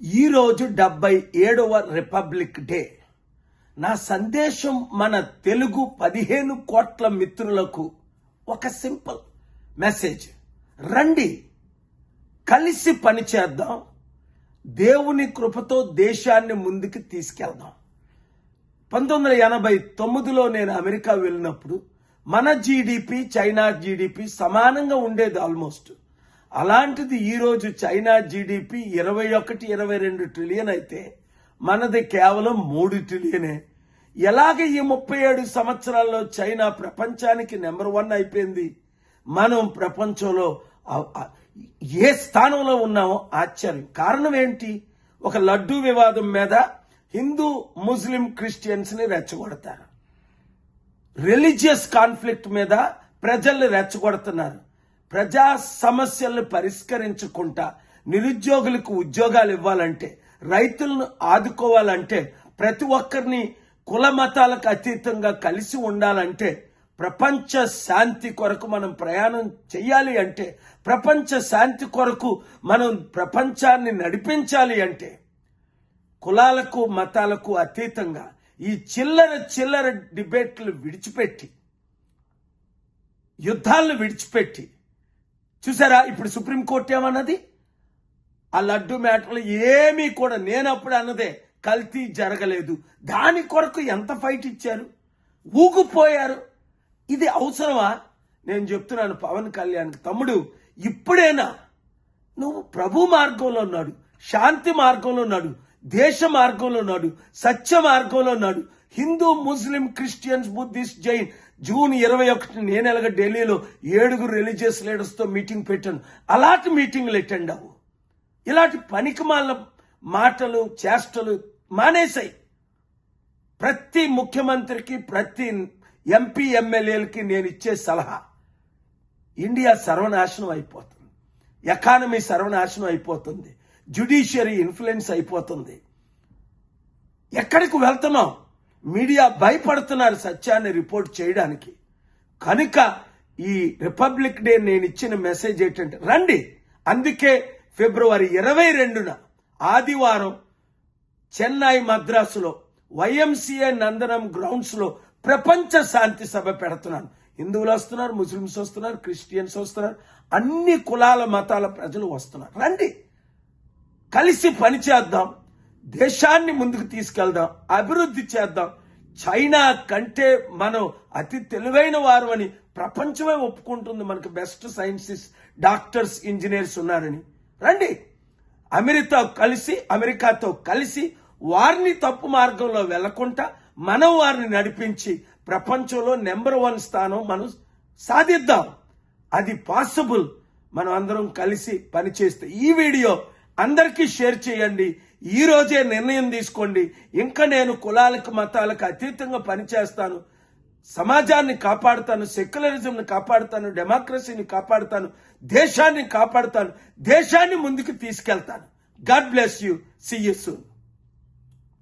ఈరోజు 77వ republic day. నా సందేశం మన తెలుగు 15 కోట్ల మిత్రులకు ఒక సింపుల్ మెసేజ్. రండి, కలిసి పనిచేద్దాం, దేవుని కృపతో దేశాన్ని ముందుకు తీసుకెళ్దాం. 1989లో నేను అమెరికా వెళ్ళినప్పుడు మన జీడిపి చైనా జీడిపి సమానంగా ఉండేది ఆల్మోస్ట్. అలాంటిది ఈరోజు చైనా జీడిపి 21-22 ట్రిలియన్ అయితే మనది కేవలం 3 ట్రిలియనే. ఎలాగ ఈ 37 సంవత్సరాల్లో చైనా ప్రపంచానికి నెంబర్ 1 అయిపోయింది, మనం ప్రపంచంలో ఏ స్థానంలో ఉన్నామో ఆశ్చర్యం. కారణం ఏంటి? ఒక లడ్డూ వివాదం మీద హిందూ ముస్లిం క్రిస్టియన్స్ ని రెచ్చగొడతారు, రిలీజియస్ కాన్ఫ్లిక్ట్ మీద ప్రజల్ని రెచ్చగొడుతున్నారు. ప్రజా సమస్యలను పరిష్కరించుకుంటా నిరుద్యోగులకు ఉద్యోగాలు ఇవ్వాలంటే, రైతులను ఆదుకోవాలంటే, ప్రతి ఒక్కరిని కుల మతాలకు అతీతంగా కలిసి ఉండాలంటే, ప్రపంచ శాంతి కొరకు మనం ప్రయాణం చేయాలి అంటే, ప్రపంచ శాంతి కొరకు మనం ప్రపంచాన్ని నడిపించాలి అంటే, కులాలకు మతాలకు అతీతంగా ఈ చిల్లర డిబేట్లు విడిచిపెట్టి, యుద్ధాలను విడిచిపెట్టి, చూసారా ఇప్పుడు సుప్రీంకోర్టు ఏమన్నది? ఆ లడ్డు మ్యాటర్లో ఏమీ కూడా నేను అప్పుడు అన్నదే కల్తీ జరగలేదు, దాని కొరకు ఎంత ఫైట్ ఇచ్చారు, ఊగిపోయారు. ఇది అవసరమా? నేను చెప్తున్నాను పవన్ కళ్యాణ్కి, తమ్ముడు ఇప్పుడైనా నువ్వు ప్రభు మార్గంలో ఉన్నాడు, శాంతి మార్గంలో ఉన్నాడు, దేశ మార్గంలో ఉన్నాడు, సత్య మార్గంలో ఉన్నాడు. హిందూ ముస్లిం క్రిస్టియన్స్ బుద్ధిస్ట్ జైన్ జూన్ 21 నేను ఎలాగ ఢిల్లీలో 7 రిలీజియస్ లీడర్స్ తో మీటింగ్ పెట్టాను. అలాంటి మీటింగ్లు అటెండ్ అవ్వు. ఇలాంటి పనికిమాల మాటలు చేష్టలు మానేశాయి. ప్రతి ముఖ్యమంత్రికి, ప్రతి ఎంపీ ఎమ్మెల్యేలకి నేను ఇచ్చే సలహా, ఇండియా సర్వనాశనం అయిపోతుంది, ఎకానమీ సర్వనాశనం అయిపోతుంది, జ్యుడిషియరీ ఇన్ఫ్లుయెన్స్ అయిపోతుంది. ఎక్కడికి వెళ్తున్నాం? మీడియా భయపడుతున్నారు సత్యాన్ని రిపోర్ట్ చేయడానికి. కనుక ఈ రిపబ్లిక్ డే నేను ఇచ్చిన మెసేజ్ ఏంటంటే రండి. అందుకే ఫిబ్రవరి 22న ఆదివారం చెన్నై మద్రాసులో YMCA నందనం గ్రౌండ్స్ లో ప్రపంచ శాంతి సభ పెడుతున్నాను. హిందువులు వస్తున్నారు, ముస్లింస్ వస్తున్నారు, క్రిస్టియన్స్ వస్తున్నారు, అన్ని కులాల మతాల ప్రజలు వస్తున్నారు. రండి, కలిసి పనిచేద్దాం, దేశాన్ని ముందుకు తీసుకెళ్దాం, అభివృద్ధి చేద్దాం. చైనా కంటే మనం అతి తెలివైన వారు అని ప్రపంచమే ఒప్పుకుంటుంది. మనకు బెస్ట్ సైంటిస్ట్, డాక్టర్స్, ఇంజనీర్స్ ఉన్నారని. రండి, అమెరికాతో కలిసి వారిని తప్పు మార్గంలో వెళ్లకుండా మనం వారిని నడిపించి ప్రపంచంలో నెంబర్ 1 స్థానం మనం సాధిద్దాం. అది పాసిబుల్. మనం అందరం కలిసి పనిచేస్తే. ఈ వీడియో అందరికీ షేర్ చేయండి. ఈ రోజే నిర్ణయం తీసుకోండి. ఇంకా నేను కులాలకు మతాలకు అతీతంగా పనిచేస్తాను, సమాజాన్ని కాపాడుతాను, సెక్యులరిజంని కాపాడుతాను, డెమోక్రసీని కాపాడుతాను, దేశాన్ని కాపాడుతాను, దేశాన్ని ముందుకు తీసుకెళ్తాను. God bless you. See you soon.